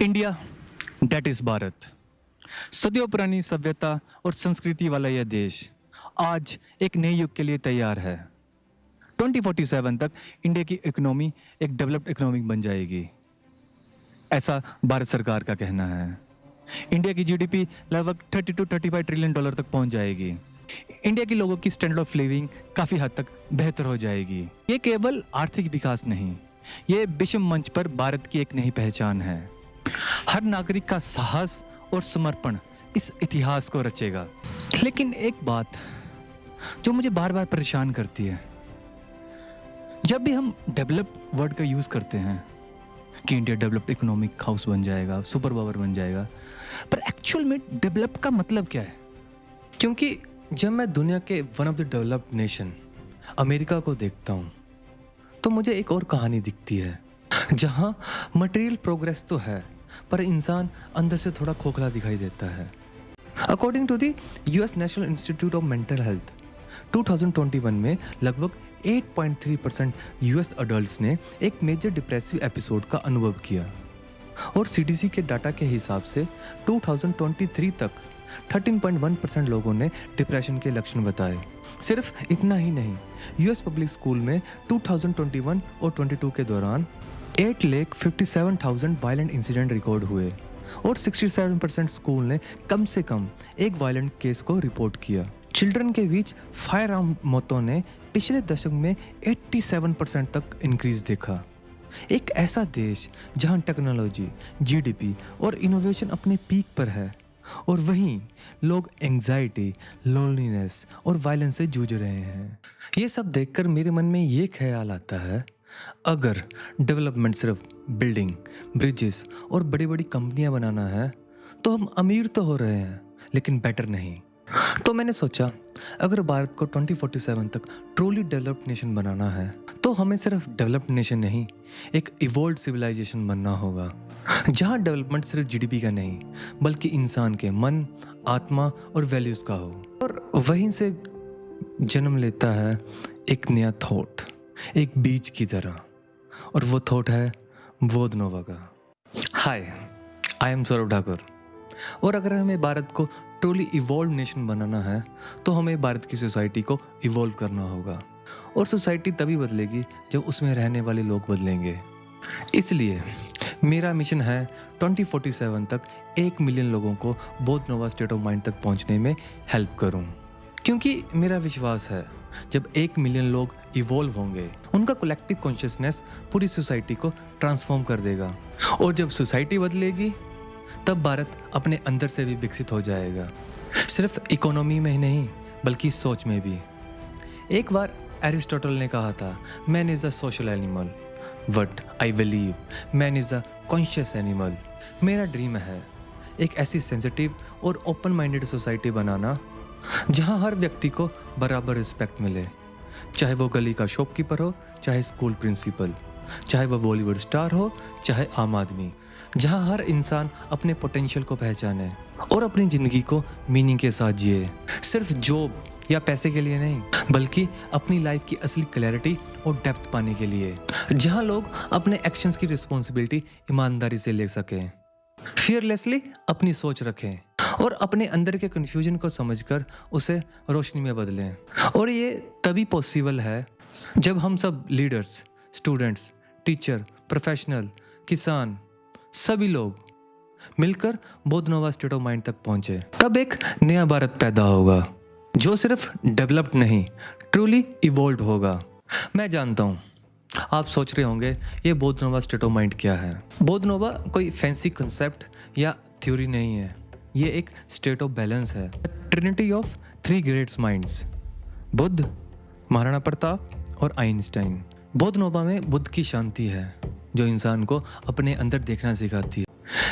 India date is Bharat. सदियों पुरानी सभ्यता और संस्कृति वाला यह देश आज एक नए युग के लिए तैयार है। 2047 तक इंडिया की इकोनॉमी एक डेवलप्ड इकोनॉमी बन जाएगी, ऐसा भारत सरकार का कहना है। इंडिया की जीडीपी लगभग 30 to 35 ट्रिलियन डॉलर तक पहुंच जाएगी। इंडिया के लोगों की स्टैंडर्ड ऑफ लिविंग काफी हद तक बेहतर हो जाएगी। ये केवल आर्थिक विकास नहीं, ये विश्व मंच पर भारत की एक नई पहचान है। हर नागरिक का साहस और समर्पण इस इतिहास को रचेगा। लेकिन एक बात जो मुझे बार बार परेशान करती है, जब भी हम डेवलप वर्ड का यूज करते हैं कि इंडिया डेवलप्ड इकोनॉमिक हाउस बन जाएगा, सुपर पावर बन जाएगा, पर एक्चुअल में डेवलप का मतलब क्या है? क्योंकि जब मैं दुनिया के one of the developed nation America को देखता हूँ तो मुझे एक और कहानी दिखती है, जहाँ मटेरियल प्रोग्रेस तो है पर इंसान अंदर से थोड़ा खोखला दिखाई देता है। According to the US National Institute of Mental Health, 2021 में लगभग 8.3% यूएस अडल्ट्स ने एक मेजर डिप्रेसिव एपिसोड का अनुभव किया और सीडीसी के डाटा के हिसाब से 2023 तक 13.1% लोगों ने डिप्रेशन के लक्षण बताए। सिर्फ इतना ही नहीं, यूएस पब्लिक स्कूल में 2021 और 22 के दौरान 8,57,000 वायलेंट इंसिडेंट रिकॉर्ड हुए और 67% स्कूल ने कम से कम एक वायलेंट केस को रिपोर्ट किया। चिल्ड्रन के बीच फायर आर्म मौतों ने पिछले दशक में 87% तक इंक्रीज देखा। एक ऐसा देश जहां टेक्नोलॉजी, जीडीपी और इनोवेशन अपने पीक पर है और वहीं लोग एंग्जाइटी, लोनलीनेस और वायलेंस से जूझ रहे हैं। ये सब देखकर मेरे मन में ये ख्याल आता है, अगर डेवलपमेंट सिर्फ बिल्डिंग, ब्रिजेस और बड़ी बड़ी कंपनियां बनाना है तो हम अमीर तो हो रहे हैं लेकिन बेटर नहीं। तो मैंने सोचा, अगर भारत को 2047 तक ट्रूली डेवलप्ड नेशन बनाना है तो हमें सिर्फ डेवलप्ड नेशन नहीं, एक इवोल्व्ड सिविलाइजेशन बनना होगा, जहां डेवलपमेंट सिर्फ जीडीपी का नहीं बल्कि इंसान के मन, आत्मा और वैल्यूज का हो। और वहीं से जन्म लेता है एक नया थॉट, एक बीज की तरह, और वो थॉट है बोध नोवा का। हाय, आई एम सौरभ ठाकुर। और अगर हमें भारत को ट्रूली इवॉल्व नेशन बनाना है तो हमें भारत की सोसाइटी को इवॉल्व करना होगा, और सोसाइटी तभी बदलेगी जब उसमें रहने वाले लोग बदलेंगे। इसलिए मेरा मिशन है 2047 तक 1 मिलियन लोगों को बोध नोवा स्टेट ऑफ माइंड तक पहुंचने में हेल्प करूं, क्योंकि मेरा विश्वास है जब 1 मिलियन लोग इवॉल्व होंगे, उनका कलेक्टिव कॉन्शियसनेस पूरी सोसाइटी को ट्रांसफॉर्म कर देगा, और जब सोसाइटी बदलेगी तब भारत अपने अंदर से भी विकसित हो जाएगा, सिर्फ इकोनॉमी में ही नहीं बल्कि सोच में भी। एक बार एरिस्टोटल ने कहा था, man is a social animal, but I believe man is a conscious animal. मेरा ड्रीम है एक ऐसी सेंसिटिव और ओपन माइंडेड सोसाइटी बनाना जहां हर व्यक्ति को बराबर रिस्पेक्ट मिले, चाहे वो गली का शॉपकीपर हो, चाहे स्कूल प्रिंसिपल, चाहे वो बॉलीवुड स्टार हो, चाहे आम आदमी, जहां हर इंसान अपने पोटेंशियल को पहचाने और अपनी जिंदगी को मीनिंग के साथ जिए, सिर्फ जॉब या पैसे के लिए नहीं बल्कि अपनी लाइफ की असली क्लैरिटी और डेप्थ पाने के लिए, जहां लोग अपने एक्शंस की रिस्पॉन्सिबिलिटी ईमानदारी से ले सकें, फियरलेसली अपनी सोच रखें और अपने अंदर के कन्फ्यूजन को समझकर उसे रोशनी में बदलें। और ये तभी पॉसिबल है जब हम सब लीडर्स, स्टूडेंट्स, टीचर, प्रोफेशनल, किसान, सभी लोग मिलकर बोध नोवा स्टेट ऑफ माइंड तक पहुंचे। तब एक नया भारत पैदा होगा जो सिर्फ डेवलप्ड नहीं, ट्रूली इवॉल्व्ड होगा। मैं जानता हूं आप सोच रहे होंगे ये बोध नोवा स्टेट ऑफ माइंड क्या है। बोध नोवा कोई फैंसी कंसेप्ट या थ्योरी नहीं है, ये एक स्टेट ऑफ बैलेंस है, Trinity of 3 greats minds, Buddha, Maharana Pratap और आइंस्टाइन। बोध नोवा में बुद्ध की शांति है जो इंसान को अपने अंदर देखना सिखाती है।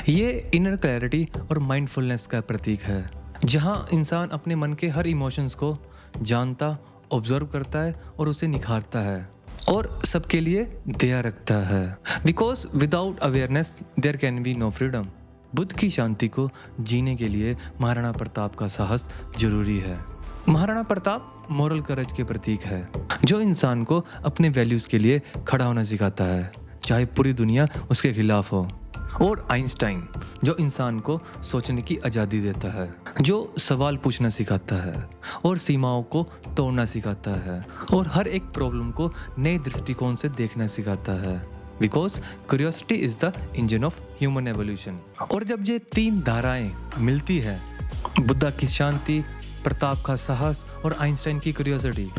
ये इनर क्लैरिटी और माइंडफुलनेस का प्रतीक है, जहां इंसान अपने मन के हर इमोशंस को जानता, ऑब्जर्व करता है और उसे निखारता है और सबके लिए दया रखता है। Because without awareness there can be no freedom. Buddha की शांति को जीने के लिए महाराणा प्रताप का साहस जरूरी है। महाराणा प्रताप मॉरल करेज के प्रतीक है जो इंसान को अपने वैल्यूज के लिए खड़ा होना सिखाता है, चाहे पूरी दुनिया उसके खिलाफ हो। और आइंस्टाइन जो इंसान को सोचने की आज़ादी देता है, जो सवाल पूछना सिखाता है और सीमाओं को तोड़ना सिखाता है और हर एक प्रॉब्लम को नए दृष्टिकोण से देखना सिखाता है। Because curiosity is the engine of human evolution. और जब ये तीन धाराएं मिलती है, बुद्धा की शांति, प्रताप का साहस और आइंस्टाइन की क्यूरियोसिटी,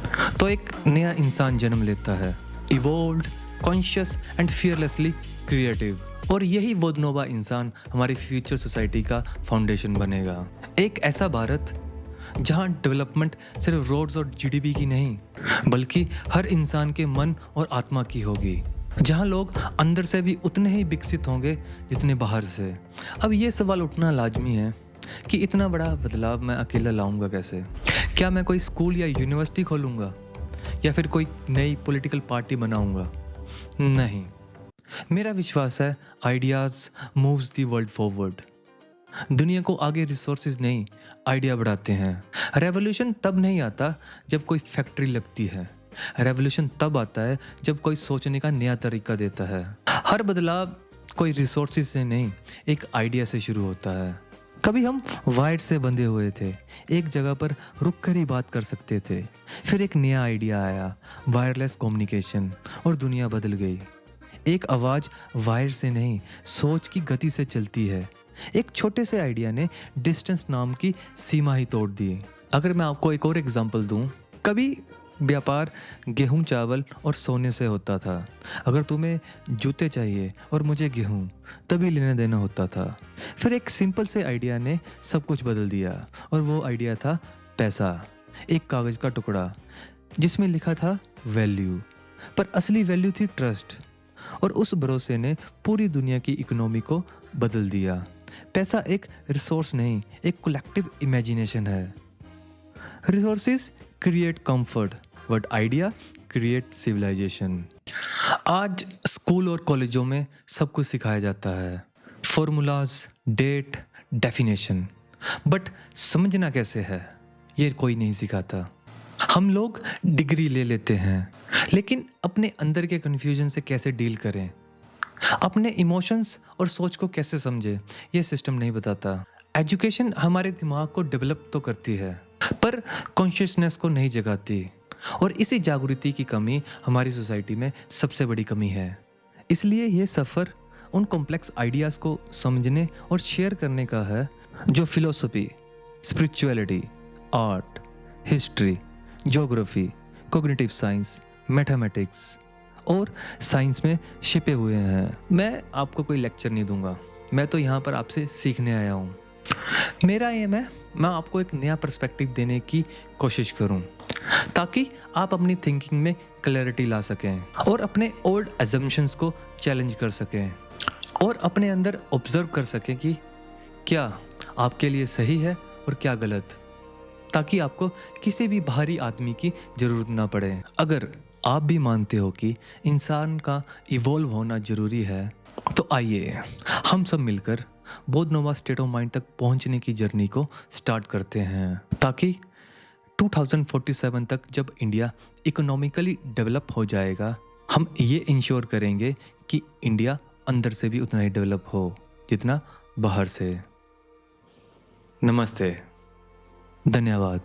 तो एक नया इंसान जन्म लेता है, इवोल्व्ड, कॉन्शियस एंड फियरलेसली क्रिएटिव। और यही वो नोबा इंसान हमारी फ्यूचर सोसाइटी का फाउंडेशन बनेगा। एक ऐसा भारत जहां डेवलपमेंट सिर्फ रोड्स और जीडीपी की नहीं, बल्कि हर इंसान के मन और आत्मा की होगी, जहां लोग अंदर से भी उतने ही विकसित होंगे जितने बाहर से। अब ये सवाल उठना लाजमी है कि इतना बड़ा बदलाव मैं अकेला लाऊंगा कैसे? क्या मैं कोई स्कूल या यूनिवर्सिटी खोलूंगा या फिर कोई नई पॉलिटिकल पार्टी बनाऊंगा? नहीं, मेरा विश्वास है ideas moves the world forward. दुनिया को आगे रिसोर्सेज नहीं, आइडिया बढ़ाते हैं। रेवोल्यूशन तब नहीं आता जब कोई फैक्ट्री लगती है, रेवोल्यूशन तब आता है जब कोई सोचने का नया तरीका देता है। हर बदलाव कोई रिसोर्सेज से नहीं, एक आइडिया से शुरू होता है। कभी हम वायर से बंधे हुए थे, एक जगह पर रुक कर ही बात कर सकते थे। फिर एक नया आइडिया आया, वायरलेस कम्युनिकेशन, और दुनिया बदल गई। एक आवाज़ वायर से नहीं, सोच की गति से चलती है। एक छोटे से आइडिया ने डिस्टेंस नाम की सीमा ही तोड़ दी। अगर मैं आपको एक और एग्जांपल दूं, कभी व्यापार गेहूं, चावल और सोने से होता था। अगर तुम्हें जूते चाहिए और मुझे गेहूं, तभी लेना देना होता था। फिर एक सिंपल से आइडिया ने सब कुछ बदल दिया, और वो आइडिया था पैसा। एक कागज़ का टुकड़ा जिसमें लिखा था वैल्यू, पर असली वैल्यू थी ट्रस्ट। और उस भरोसे ने पूरी दुनिया की इकोनॉमी को बदल दिया। पैसा एक रिसोर्स नहीं, एक कलेक्टिव इमेजिनेशन है। Resources create comfort, but idea create civilisation. आज स्कूल और कॉलेजों में सब कुछ सिखाया जाता है, फॉर्मूलाज, डेट, डेफिनेशन, बट समझना कैसे है ये कोई नहीं सिखाता। हम लोग डिग्री ले लेते हैं, लेकिन अपने अंदर के कन्फ्यूजन से कैसे डील करें, अपने इमोशंस और सोच को कैसे समझे, ये सिस्टम नहीं बताता। एजुकेशन हमारे दिमाग को डेवलप तो करती है, पर कॉन्शियसनेस को नहीं जगाती। और इसी जागृति की कमी हमारी सोसाइटी में सबसे बड़ी कमी है। इसलिए ये सफ़र उन कॉम्प्लेक्स आइडियाज़ को समझने और शेयर करने का है जो philosophy, spirituality, art, history, geography, cognitive science, mathematics और साइंस में छिपे हुए हैं। मैं आपको कोई लेक्चर नहीं दूंगा, मैं तो यहाँ पर आपसे सीखने आया हूँ। मेरा एम है मैं आपको एक नया पर्सपेक्टिव देने की कोशिश करूँ, ताकि आप अपनी थिंकिंग में क्लैरिटी ला सकें और अपने ओल्ड एजम्पशंस को चैलेंज कर सकें और अपने अंदर ऑब्जर्व कर सकें कि क्या आपके लिए सही है और क्या गलत, ताकि आपको किसी भी बाहरी आदमी की ज़रूरत ना पड़े। अगर आप भी मानते हो कि इंसान का इवॉल्व होना ज़रूरी है, तो आइए हम सब मिलकर बोधनोवा स्टेट ऑफ माइंड तक पहुंचने की जर्नी को स्टार्ट करते हैं, ताकि 2047 तक जब इंडिया इकोनॉमिकली डेवलप हो जाएगा, हम ये इंश्योर करेंगे कि इंडिया अंदर से भी उतना ही डेवलप हो जितना बाहर से। नमस्ते, धन्यवाद।